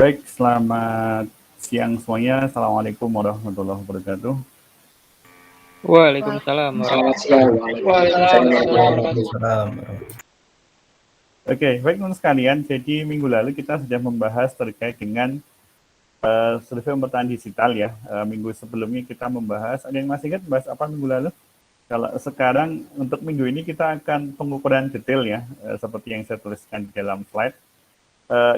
Baik, selamat siang semuanya. Assalamualaikum warahmatullahi wabarakatuh. Waalaikumsalam Selamat siang. Waalaikumsalam. Oke, baik teman sekalian. Jadi minggu lalu kita sudah membahas terkait dengan survei pemetaan digital ya. Minggu sebelumnya kita membahas, ada yang masih ingat bahas apa minggu lalu? Kalau sekarang untuk minggu ini kita akan pengukuran detail ya, seperti yang saya tuliskan di dalam slide.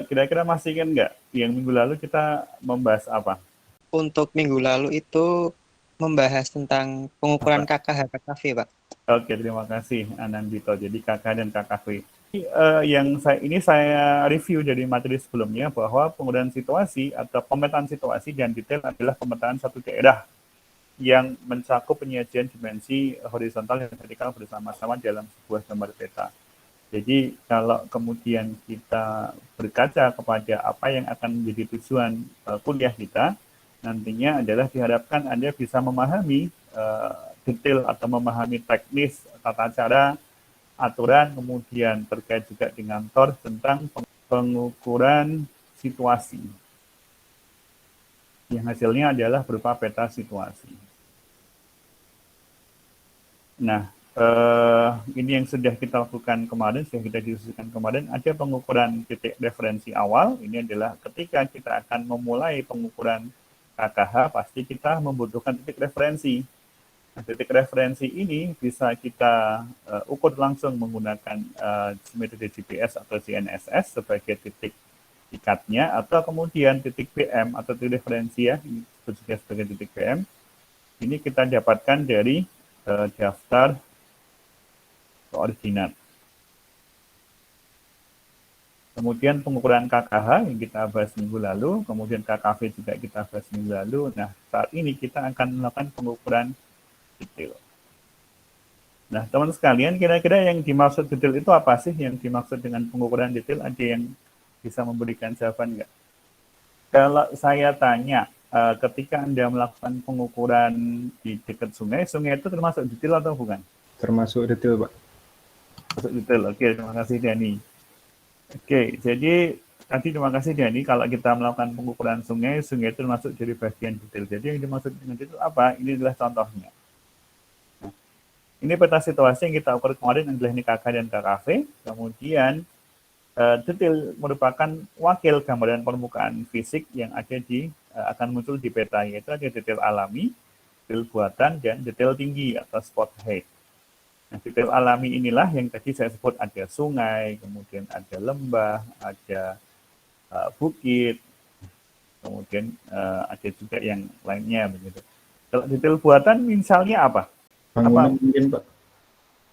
Kira-kira masih ingat nggak yang minggu lalu kita membahas apa? Untuk minggu lalu itu membahas tentang pengukuran KKH KKV, Pak. Oke, terima kasih Anandito. Jadi KK dan KKV. Yang saya review dari materi sebelumnya bahwa pengukuran situasi atau pemetaan situasi dan detail adalah pemetaan satu daerah yang mencakup penyajian dimensi horizontal dan vertikal bersama-sama dalam sebuah gambar peta. Jadi kalau kemudian kita berkaca kepada apa yang akan menjadi tujuan kuliah kita, nantinya adalah diharapkan Anda bisa memahami detail atau memahami teknis, tata cara, aturan, kemudian terkait juga dengan TOR tentang pengukuran situasi. Yang hasilnya adalah berupa peta situasi. Nah, ini yang sudah kita lakukan kemarin, sudah kita diskusikan kemarin, ada pengukuran titik referensi awal. Ini adalah ketika kita akan memulai pengukuran KKH, pasti kita membutuhkan titik referensi. Nah, titik referensi ini bisa kita ukur langsung menggunakan metode GPS atau GNSS sebagai titik ikatnya, atau kemudian titik BM atau titik referensi ya, ini juga sebagai titik BM. Ini kita dapatkan dari daftar koordinat. Kemudian pengukuran KKH yang kita bahas minggu lalu, kemudian KKV juga kita bahas minggu lalu. Nah, saat ini kita akan melakukan pengukuran detail. Nah, teman sekalian, kira-kira yang dimaksud detail itu apa sih? Yang dimaksud dengan pengukuran detail, ada yang bisa memberikan jawaban nggak? Kalau saya tanya, ketika Anda melakukan pengukuran di dekat sungai, sungai itu termasuk detail atau bukan? Termasuk detail, Pak. Termasuk detail, oke, terima kasih Dani. Oke, jadi tadi terima kasih Dani, kalau kita melakukan pengukuran sungai, sungai itu termasuk dari bagian detail. Jadi yang dimaksud dengan detail apa? Ini adalah contohnya. Nah, ini peta situasi yang kita ukur kemarin adalah ini KK dan KKV, kemudian detail merupakan wakil gambaran permukaan fisik yang ada di akan muncul di peta, yaitu ada detail alami, detail buatan, dan detail tinggi atau spot height. Nah, detail alami inilah yang tadi saya sebut, ada sungai, kemudian ada lembah, ada bukit, kemudian ada juga yang lainnya begitu. Kalau detail buatan misalnya apa? Bangunan mungkin, Pak.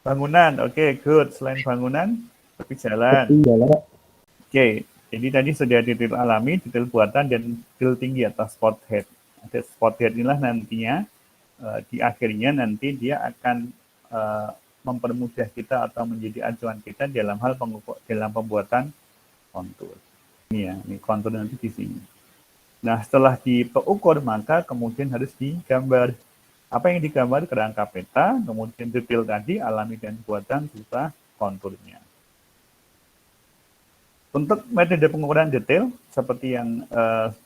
Bangunan, oke, good. Selain bangunan, tapi jalan. Oke, jadi tadi sudah detail alami, detail buatan, dan detail tinggi atau spot head. Spot head inilah nantinya di akhirnya nanti dia akan mempermudah kita atau menjadi acuan kita dalam hal dalam pembuatan kontur. Ini ya, ini kontur nanti di sini. Nah, setelah diukur maka kemudian harus digambar. Apa yang digambar? Kerangka peta, kemudian detail tadi, alami dan buatan, serta konturnya. Untuk metode pengukuran detail, seperti yang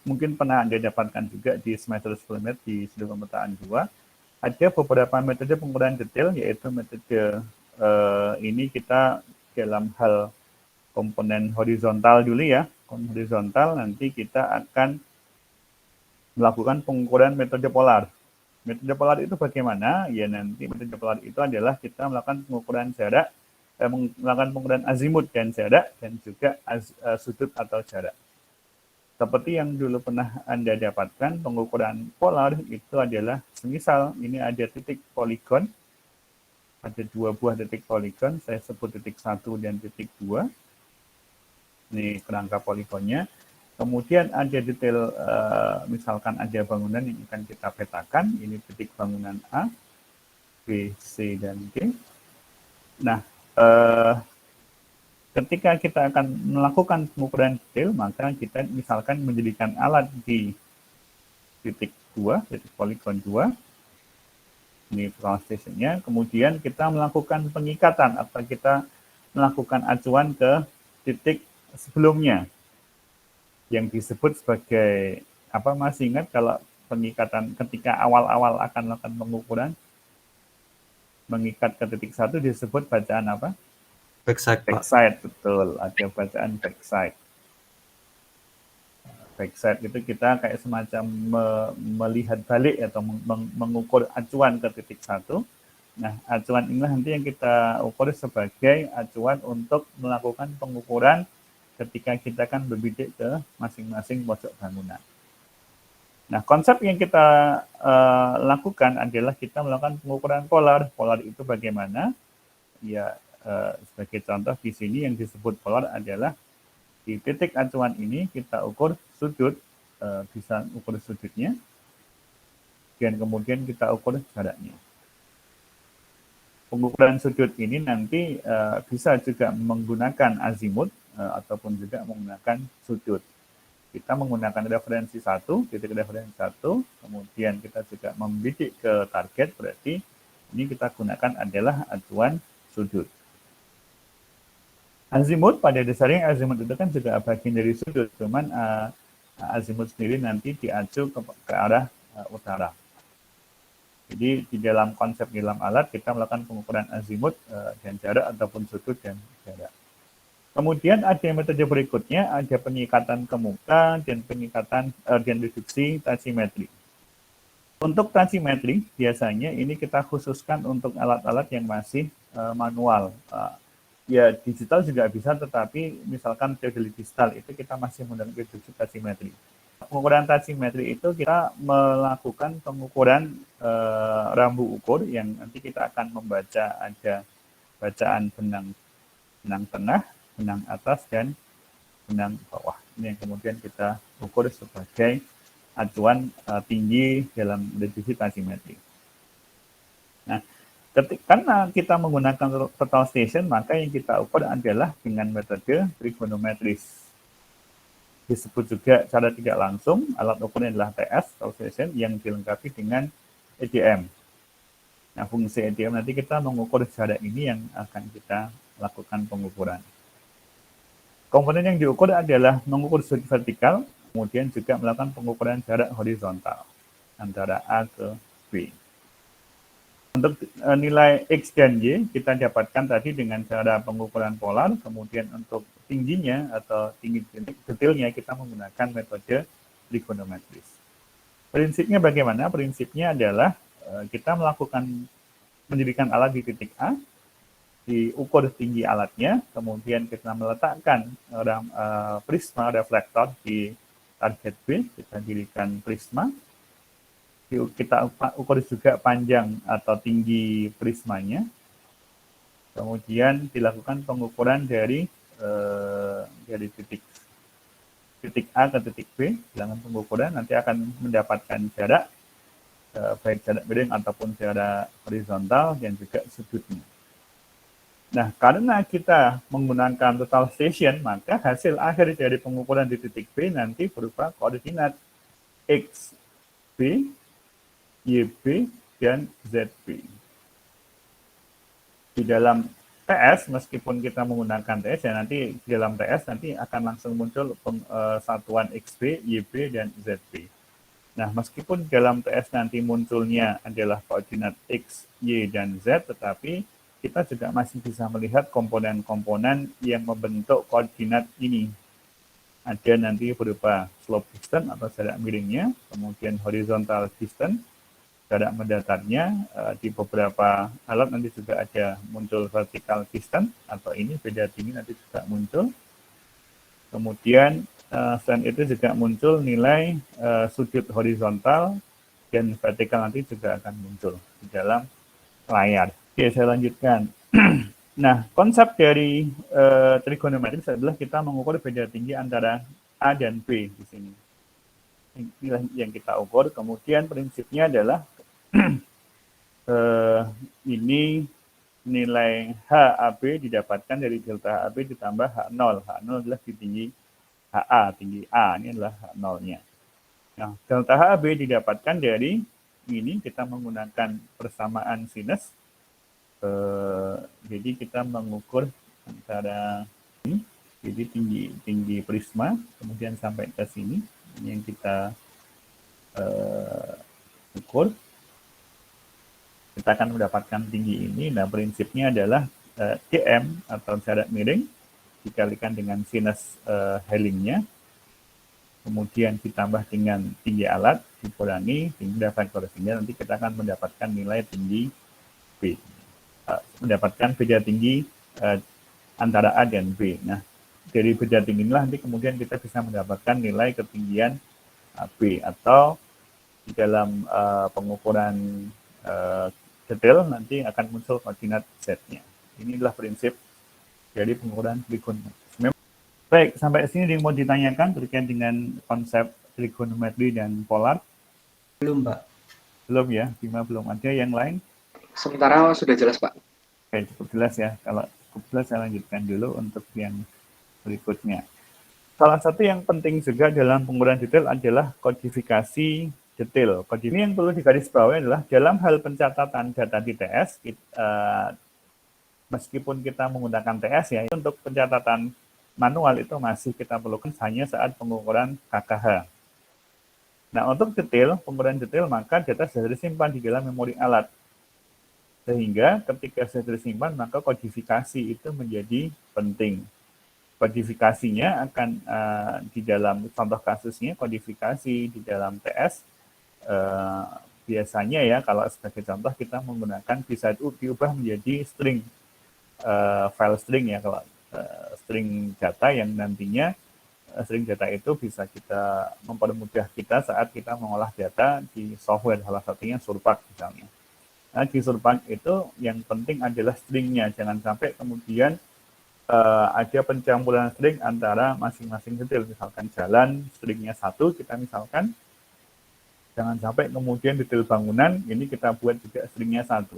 mungkin pernah Anda dapatkan juga di semester sebelumnya di studi pemetaan 2, ada beberapa metode pengukuran detail, yaitu metode ini kita dalam hal komponen horizontal dulu ya. Horizontal nanti kita akan melakukan pengukuran metode polar. Metode polar itu bagaimana? Ya nanti metode polar itu adalah kita melakukan pengukuran jarak, melakukan pengukuran azimut dan jarak, dan juga sudut atau jarak. Seperti yang dulu pernah Anda dapatkan, pengukuran polar itu adalah, semisal ini ada titik poligon, ada 2 buah titik poligon, saya sebut titik 1 dan titik 2. Ini kerangka poligonnya. Kemudian ada detail, misalkan ada bangunan yang akan kita petakan, ini titik bangunan A, B, C, dan D. Nah, ketika kita akan melakukan pengukuran detail, maka kita misalkan menjadikan alat di titik 2, titik poligon 2, ini ground stationnya, kemudian kita melakukan pengikatan atau kita melakukan acuan ke titik sebelumnya. yang disebut sebagai apa, masih ingat kalau pengikatan ketika awal-awal akan melakukan pengukuran mengikat ke titik satu disebut bacaan apa? Backside, Pak. Backside, betul. Ada bacaan backside. Backside itu kita kayak semacam melihat balik atau mengukur acuan ke titik satu. Nah, acuan inilah nanti yang kita ukur sebagai acuan untuk melakukan pengukuran ketika kita kan berbidik ke masing-masing pojok bangunan. Nah, konsep yang kita lakukan adalah kita melakukan pengukuran polar. Polar itu bagaimana? Ya, sebagai contoh di sini yang disebut polar adalah di titik acuan ini kita ukur sudut, bisa ukur sudutnya, dan kemudian kita ukur jaraknya. Pengukuran sudut ini nanti bisa juga menggunakan azimut ataupun juga menggunakan sudut. Kita menggunakan referensi 1, titik referensi 1, kemudian kita juga membidik ke target, berarti ini kita gunakan adalah acuan sudut. Azimut pada dasarnya azimut itu kan juga bagian dari sudut, cuman azimut sendiri nanti diacu ke arah utara. Jadi di dalam konsep di dalam alat kita melakukan pengukuran azimut dan jarak ataupun sudut dan jarak. Kemudian ada metode berikutnya, ada pengikatan ke muka dan pengikatan dan reduksi tachymetry. Untuk tachymetry biasanya ini kita khususkan untuk alat-alat yang masih manual. Ya digital juga bisa, tetapi misalkan teodeli distal itu kita masih menggunakan reduksi tachymetry. Pengukuran tachymetry itu kita melakukan pengukuran rambu ukur yang nanti kita akan membaca ada bacaan benang tengah, benang atas, dan benang bawah. Ini yang kemudian kita ukur sebagai acuan tinggi dalam reduksi tachymetry. Nah, karena kita menggunakan total station, maka yang kita ukur adalah dengan metode trigonometris. Disebut juga cara tidak langsung, alat ukurnya adalah TS, total station, yang dilengkapi dengan EDM. Nah, fungsi EDM nanti kita mengukur jarak ini yang akan kita lakukan pengukuran. Komponen yang diukur adalah mengukur sudut vertikal, kemudian juga melakukan pengukuran jarak horizontal antara A ke B. Untuk nilai X dan Y kita dapatkan tadi dengan cara pengukuran polar, kemudian untuk tingginya atau tinggi detailnya kita menggunakan metode trigonometris. Prinsipnya bagaimana? Prinsipnya adalah kita mendirikan alat di titik A, diukur tinggi alatnya, kemudian kita meletakkan prisma reflektor di target B, kita dirikan prisma, kita ukur juga panjang atau tinggi prismanya, kemudian dilakukan pengukuran dari titik A ke titik B, dilakukan pengukuran, nanti akan mendapatkan jarak, baik jarak miring ataupun jarak horizontal dan juga sudutnya. Nah, karena kita menggunakan total station, maka hasil akhir dari pengukuran di titik B nanti berupa koordinat X, B, YB, dan ZB. Di dalam TS, meskipun kita menggunakan TS, ya nanti di dalam TS nanti akan langsung muncul satuan XB, YB, dan ZB. Nah, meskipun dalam TS nanti munculnya adalah koordinat X, Y, dan Z, tetapi kita juga masih bisa melihat komponen-komponen yang membentuk koordinat ini. Ada nanti berupa slope distance atau jarak miringnya, kemudian horizontal distance, jarak mendatarnya. Di beberapa alat nanti juga ada muncul vertical distance, atau ini beda tinggi nanti juga muncul. Kemudian selain itu juga muncul nilai sudut horizontal dan vertikal nanti juga akan muncul di dalam layar. Oke, saya lanjutkan. Nah, konsep dari trigonometris adalah kita mengukur beda tinggi antara A dan B di sini. Inilah yang kita ukur. Kemudian prinsipnya adalah ini nilai HAB didapatkan dari delta HAB ditambah H0. H0 adalah di tinggi HA, tinggi A. Ini adalah H0-nya. Nah, delta HAB didapatkan dari ini, kita menggunakan persamaan sinus. Jadi kita mengukur antara ini Jadi tinggi prisma, kemudian sampai ke sini, ini yang kita ukur. Kita akan mendapatkan tinggi ini. Nah, prinsipnya adalah cm atau jarak miring dikalikan dengan sinus Hellingnya, kemudian ditambah dengan tinggi alat dikurangi hingga faktor, sehingga nanti kita akan mendapatkan nilai tinggi B, mendapatkan beda tinggi antara A dan B. Nah, dari beda tinggi inilah nanti kemudian kita bisa mendapatkan nilai ketinggian B, atau di dalam pengukuran detail nanti akan muncul koordinat Z-nya. Inilah prinsip dari pengukuran trigonometri. Baik, sampai sini yang mau ditanyakan terkait dengan konsep trigonometri dan polar? Belum, Pak. Belum ya, Bima belum ada. Yang lain? Sementara sudah jelas, Pak. Oke, cukup jelas ya. Kalau cukup jelas, saya lanjutkan dulu untuk yang berikutnya. Salah satu yang penting juga dalam pengukuran detail adalah kodifikasi detail. Ini yang perlu digarisbawahi adalah dalam hal pencatatan data di TS, meskipun kita menggunakan TS ya, untuk pencatatan manual itu masih kita perlukan hanya saat pengukuran KKH. Nah, untuk detail, pengukuran detail, maka data sudah disimpan di dalam memori alat. Sehingga ketika sudah disimpan, maka kodifikasi itu menjadi penting. Kodifikasinya akan di dalam contoh kasusnya, kodifikasi di dalam TS, biasanya ya, kalau sebagai contoh kita menggunakan bisa diubah menjadi string, file string ya, kalau string data yang nantinya string data itu bisa kita mempermudah kita saat kita mengolah data di software, salah satunya Surpak misalnya. Nah, di Surpak itu yang penting adalah stringnya, jangan sampai kemudian ada pencampuran string antara masing-masing detail, misalkan jalan stringnya 1 kita misalkan, jangan sampai kemudian detail bangunan ini kita buat juga stringnya 1,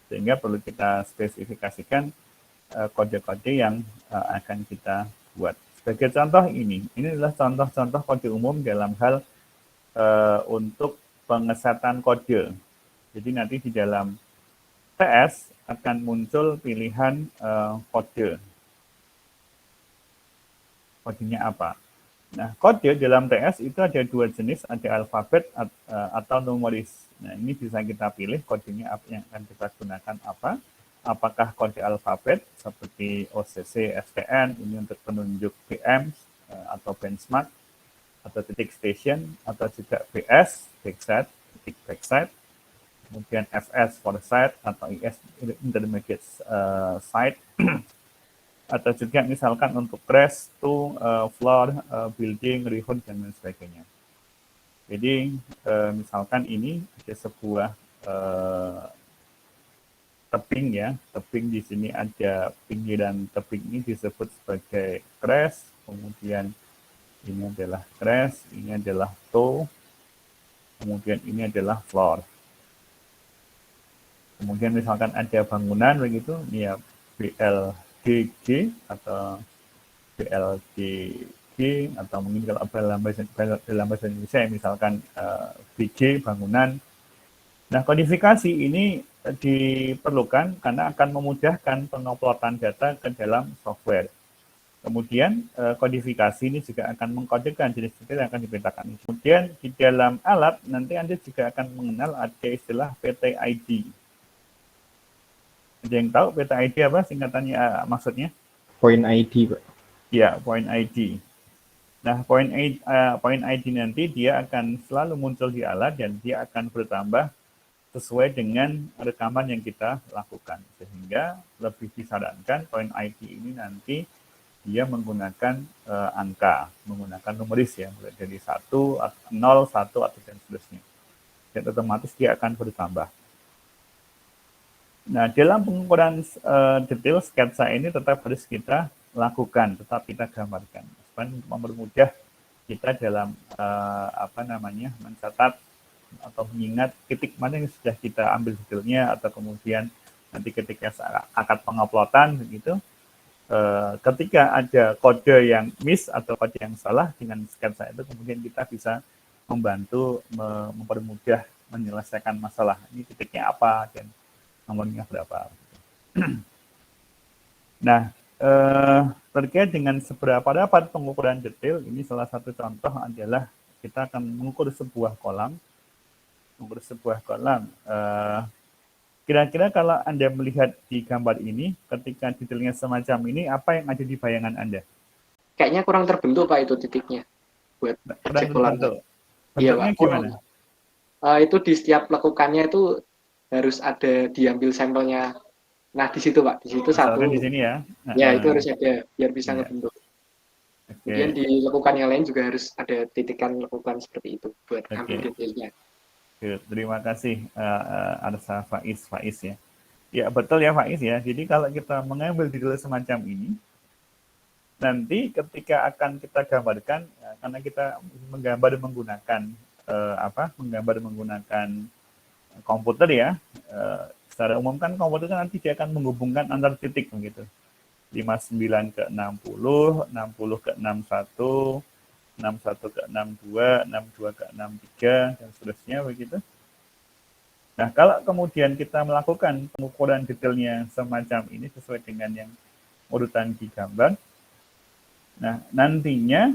sehingga perlu kita spesifikasikan kode-kode yang akan kita buat. Sebagai contoh ini adalah contoh-contoh kode umum dalam hal untuk pengesatan kode. Jadi nanti di dalam TS akan muncul pilihan kode. Kodenya apa? Nah, kode dalam TS itu ada dua jenis, ada alfabet atau numeris. Nah, ini bisa kita pilih kodenya apa yang akan kita gunakan apa. Apakah kode alfabet seperti OCC, STN, ini untuk penunjuk BM atau benchmark, atau titik station, atau juga BS, backside, titik backside, kemudian FS, foresight, atau IS, intermediate site, atau juga misalkan untuk crash, to, floor, building, rehab, dan lain sebagainya. Jadi misalkan ini ada sebuah tebing ya, tebing di sini ada pinggiran tebing ini disebut sebagai crash, kemudian ini adalah crash, ini adalah toe, kemudian ini adalah floor. Kemudian misalkan ada bangunan begitu, ini ya BLGG atau BLGG, atau mungkin kalau dalam bahasa Indonesia misalkan BG bangunan. Nah, kodifikasi ini diperlukan karena akan memudahkan penguploadan data ke dalam software. Kemudian kodifikasi ini juga akan mengkodekan jenis detail yang akan diperintahkan. Kemudian di dalam alat nanti Anda juga akan mengenal ada istilah PTID. Ada yang tahu PTID apa singkatannya maksudnya? Point ID, Pak. Ya, point ID. Nah, point ID nanti dia akan selalu muncul di alat dan dia akan bertambah sesuai dengan rekaman yang kita lakukan. Sehingga lebih disarankan point ID ini nanti dia menggunakan angka, menggunakan numeris ya, mulai dari 1, 0, 1, atau dan seterusnya. Dan otomatis dia akan bertambah. Nah, dalam pengukuran detail sketsa ini tetap harus kita lakukan, tetap kita gambarkan. Supaya mempermudah kita dalam mencatat atau mengingat titik mana yang sudah kita ambil detailnya, atau kemudian nanti ketika akad penguploadan begitu, ketika ada kode yang miss atau kode yang salah dengan sketsa itu, kemudian kita bisa membantu mempermudah menyelesaikan masalah. Ini titiknya apa dan nomornya berapa. Nah, terkait dengan seberapa dapat pengukuran detail, ini salah satu contoh adalah kita akan mengukur sebuah kolam. Kira-kira kalau Anda melihat di gambar ini, ketika detailnya semacam ini, apa yang ada di bayangan Anda? Kayaknya kurang terbentuk Pak itu titiknya buat Kurang cek kolam. terbentuk. Iya Bentuknya Pak, kurang. gimana? Itu di setiap lekukannya itu harus ada diambil sampelnya. Nah di situ Pak, di situ Misalkan satu. di sini ya. Ya itu harus ada biar bisa Iya. ngebentuk. Oke. Kemudian di lekukan yang lain juga harus ada titikan lekukan seperti itu buat ambil Oke. detailnya. Good. Terima kasih Arsa Faiz ya. Ya betul ya Faiz ya. Jadi kalau kita mengambil detail semacam ini, nanti ketika akan kita gambarkan, karena kita menggambar menggunakan komputer ya. Secara umum kan komputer kan nanti dia akan menghubungkan antar titik begitu. 59 ke 60, 60 ke 61, 61 ke 62, 62 ke 63, dan seterusnya begitu. Nah, kalau kemudian kita melakukan pengukuran detailnya semacam ini sesuai dengan yang urutan di gambar, nah nantinya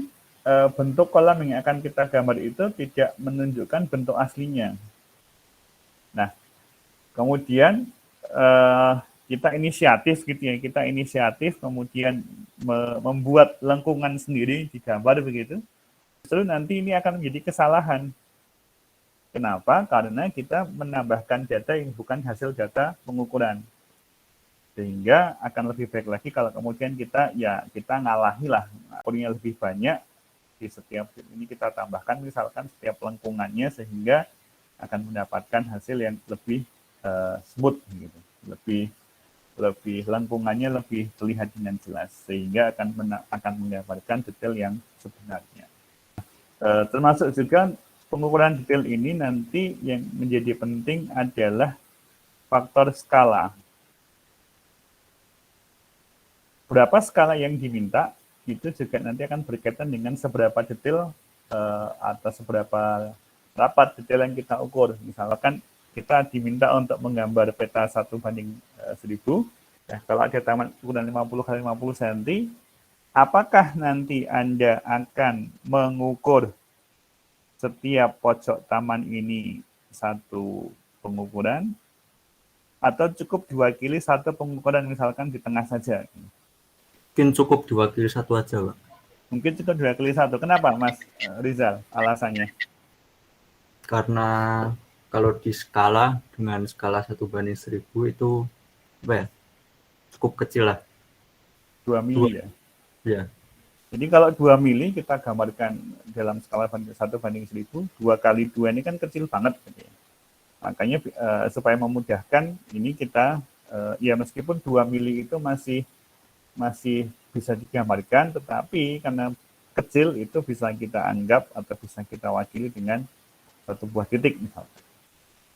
bentuk kolam yang akan kita gambar itu tidak menunjukkan bentuk aslinya. Nah, kemudian kita inisiatif gitu ya, kemudian membuat lengkungan sendiri di gambar begitu. Justru nanti ini akan menjadi kesalahan. Kenapa? Karena kita menambahkan data yang bukan hasil data pengukuran. Sehingga akan lebih baik lagi kalau kemudian kita ngalahi lah, ukurnya lebih banyak di setiap ini kita tambahkan misalkan setiap lengkungannya sehingga akan mendapatkan hasil yang lebih smooth gitu. Lebih lengkungannya lebih terlihat dengan jelas sehingga akan mendapatkan detail yang sebenarnya. Termasuk juga pengukuran detail ini nanti yang menjadi penting adalah faktor skala. Berapa skala yang diminta itu juga nanti akan berkaitan dengan seberapa detail atau seberapa rapat detail yang kita ukur. Misalkan kita diminta untuk menggambar peta 1:1000. Nah, kalau ada taman ukuran 50 x 50 cm, apakah nanti Anda akan mengukur setiap pojok taman ini satu pengukuran, atau cukup diwakili satu pengukuran misalkan di tengah saja? Mungkin cukup diwakili satu aja, Pak. Mungkin cukup diwakili satu. Kenapa, Mas Rizal? Alasannya? Karena kalau di skala dengan skala 1:1000 itu cukup kecil lah. 2 mili ya? Ya. Jadi kalau 2 mili kita gambarkan dalam skala 1:1000, 2 kali 2 ini kan kecil banget. Gitu ya. Makanya supaya memudahkan, ini kita, ya meskipun 2 mili itu masih bisa digambarkan, tetapi karena kecil itu bisa kita anggap atau bisa kita wakili dengan satu buah titik misalnya.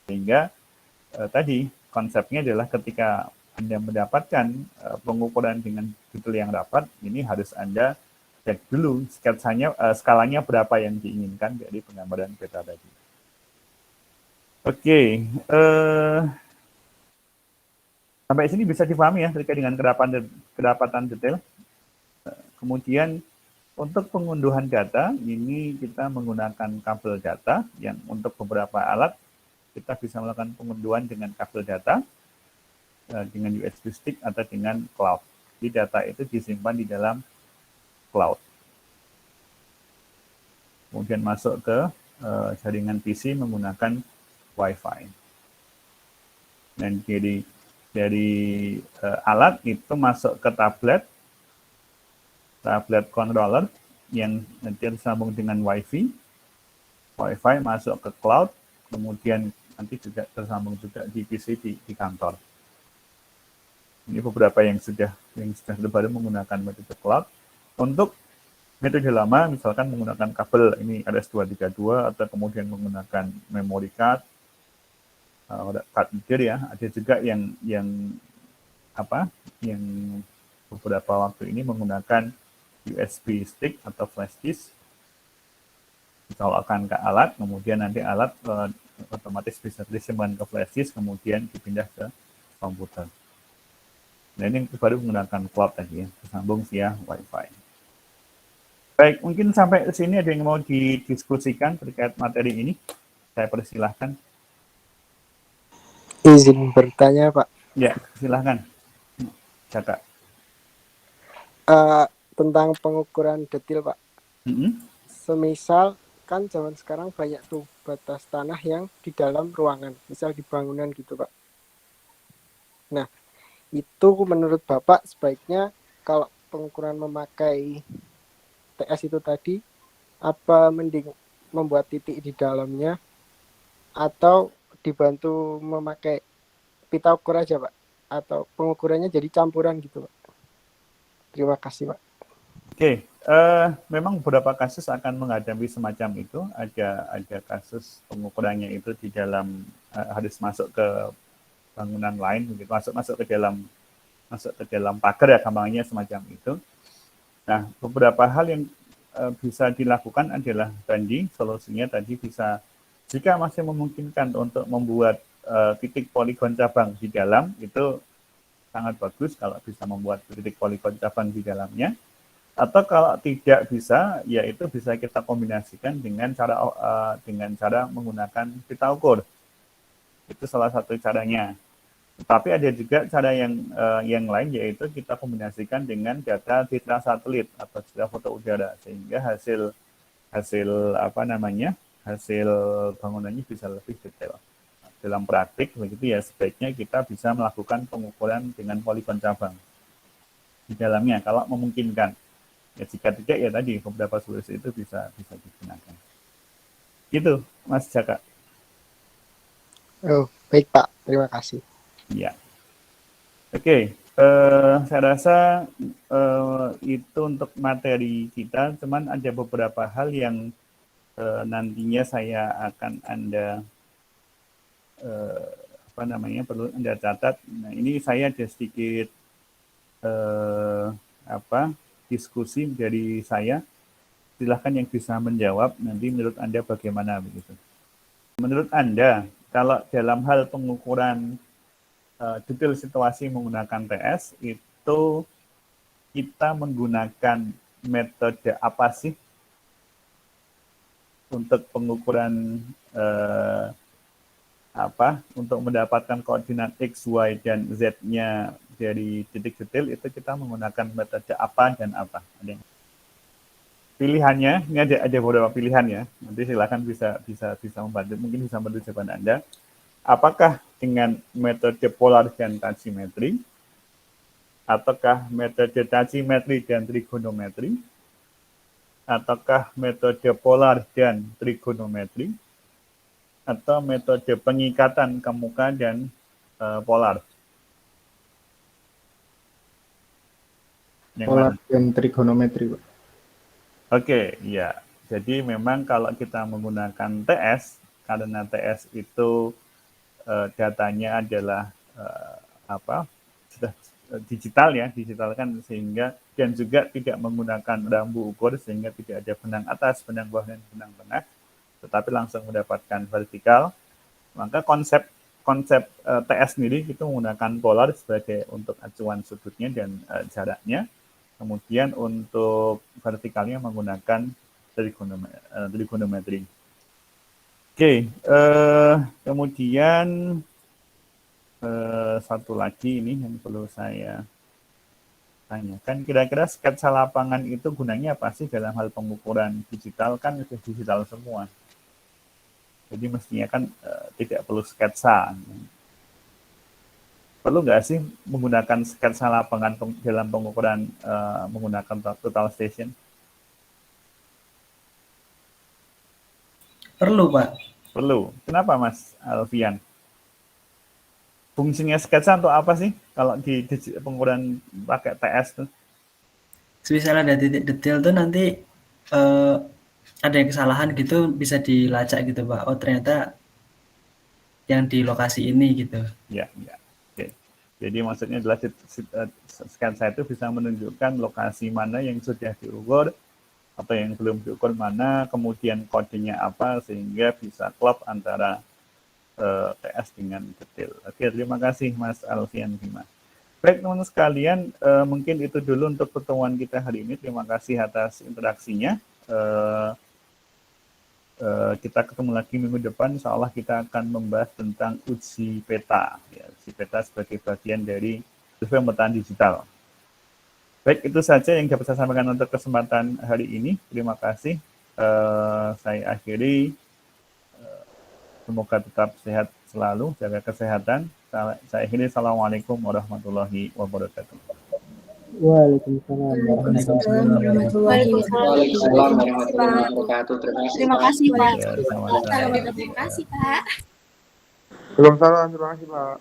Sehingga tadi konsepnya adalah ketika Anda mendapatkan pengukuran dengan detail yang rapat, ini harus Anda cek dulu skalanya berapa yang diinginkan dari penggambaran peta tadi. Oke, sampai sini bisa dipahami ya terkait dengan kedapatan detail. Kemudian untuk pengunduhan data, ini kita menggunakan kabel data yang untuk beberapa alat kita bisa melakukan pengunduhan dengan kabel data, dengan USB stick atau dengan cloud. Jadi data itu disimpan di dalam cloud. Kemudian masuk ke jaringan PC menggunakan Wi-Fi. Dan dari alat itu masuk ke tablet controller yang nanti tersambung dengan Wi-Fi masuk ke cloud, kemudian nanti juga tersambung juga di PC di kantor. Ini beberapa yang sudah terbaru menggunakan metode cloud. Untuk metode lama misalkan menggunakan kabel ini RS-232 atau kemudian menggunakan memory card reader ya. Ada juga yang beberapa waktu ini menggunakan USB stick atau flash disk, dicolokkan ke alat, kemudian nanti alat otomatis bisa disimpan ke flash disk, kemudian dipindah ke komputer. Nah, ini baru menggunakan cloud tadi ya, tersambung via Wi-Fi. Baik, mungkin sampai sini ada yang mau didiskusikan terkait materi ini. Saya persilahkan. Izin bertanya, Pak. Ya, silahkan. Cakap. Tentang pengukuran detil, Pak. Semisal kan zaman sekarang banyak tuh batas tanah yang di dalam ruangan, misal di bangunan gitu, Pak. Nah, itu menurut Bapak sebaiknya kalau pengukuran memakai TS itu tadi, apa mending membuat titik di dalamnya atau dibantu memakai pita ukur aja, Pak? Atau pengukurannya jadi campuran gitu, Pak? Terima kasih, Pak. Oke, memang beberapa kasus akan menghadapi semacam itu. Ada kasus pengukurannya itu di dalam harus masuk ke bangunan lain, begitu masuk ke dalam pagar ya, gampangnya semacam itu. Nah, beberapa hal yang bisa dilakukan adalah tadi solusinya tadi bisa jika masih memungkinkan untuk membuat titik poligon cabang di dalam, itu sangat bagus kalau bisa membuat titik poligon cabang di dalamnya. Atau kalau tidak bisa, yaitu bisa kita kombinasikan dengan cara menggunakan pita ukur. Itu salah satu caranya. Tapi ada juga cara yang lain, yaitu kita kombinasikan dengan data citra satelit atau citra foto udara, sehingga hasil bangunannya bisa lebih detail. Dalam praktik begitu ya, sebaiknya kita bisa melakukan pengukuran dengan poligon cabang di dalamnya kalau memungkinkan. Ya, jika tidak ya tadi beberapa solusi itu bisa digunakan. Gitu, Mas Jaka. Oh, baik Pak, terima kasih. Ya. Oke, saya rasa itu untuk materi kita. Cuman ada beberapa hal yang nantinya saya akan perlu Anda catat. Nah, ini saya ada sedikit diskusi dari saya. Silahkan yang bisa menjawab, nanti menurut Anda bagaimana begitu. Menurut Anda, kalau dalam hal pengukuran detail situasi menggunakan TS, itu kita menggunakan metode apa sih untuk pengukuran untuk mendapatkan koordinat X, Y, dan Z-nya dari titik detail, itu kita menggunakan metode apa dan apa. Pilihannya, ini ada beberapa pilihan ya. Nanti silakan bisa membantu, mungkin bisa membantu jawaban Anda. Apakah dengan metode polar dan tachymetry, ataukah metode tachymetry dan trigonometri, ataukah metode polar dan trigonometri, atau metode pengikatan ke muka dan polar. Yang Polar mana? dan trigonometri, Pak. Oke, ya. Jadi memang kalau kita menggunakan TS, karena TS itu datanya adalah sudah digital ya, digitalkan sehingga dan juga tidak menggunakan rambu ukur sehingga tidak ada benang atas, benang bawah dan benang tengah, tetapi langsung mendapatkan vertikal. Maka konsep TS sendiri itu menggunakan polar sebagai untuk acuan sudutnya dan jaraknya. Kemudian untuk vertikalnya menggunakan trigonometri. Oke, kemudian satu lagi ini yang perlu saya tanyakan. Kira-kira sketsa lapangan itu gunanya apa sih dalam hal pengukuran digital? Kan sudah digital semua. Jadi mestinya kan tidak perlu sketsa. Perlu nggak sih menggunakan sketsa lapangan dalam pengukuran menggunakan total station? Perlu, Pak. Perlu. Kenapa, Mas Alfian? Fungsinya sketsa untuk apa sih kalau di pengukuran pakai TS tuh? Misalnya ada titik detail tuh nanti ada yang kesalahan gitu bisa dilacak gitu, Pak. Oh, ternyata yang di lokasi ini gitu. Ya. Oke. Jadi maksudnya adalah sketsa itu bisa menunjukkan lokasi mana yang sudah diukur atau yang belum diukur mana, kemudian kodenya apa sehingga bisa klop antara TS dengan detail. Oke, terima kasih Mas Alfian Bima. Baik teman-teman sekalian, mungkin itu dulu untuk pertemuan kita hari ini. Terima kasih atas interaksinya. Kita ketemu lagi minggu depan. Insya Allah kita akan membahas tentang uji peta. Ya, uji peta sebagai bagian dari survei pemetaan digital. Baik, itu saja yang dapat saya sampaikan untuk kesempatan hari ini. Terima kasih. Saya akhiri. Semoga tetap sehat selalu, jaga kesehatan. Saya akhiri. Assalamualaikum warahmatullahi wabarakatuh. Waalaikumsalam warahmatullahi Waalaikumsalam warahmatullahi wabarakatuh. Terima kasih Pak. Ya, sama-sama. Terima kasih Pak. Waalaikumsalam, terima kasih Pak.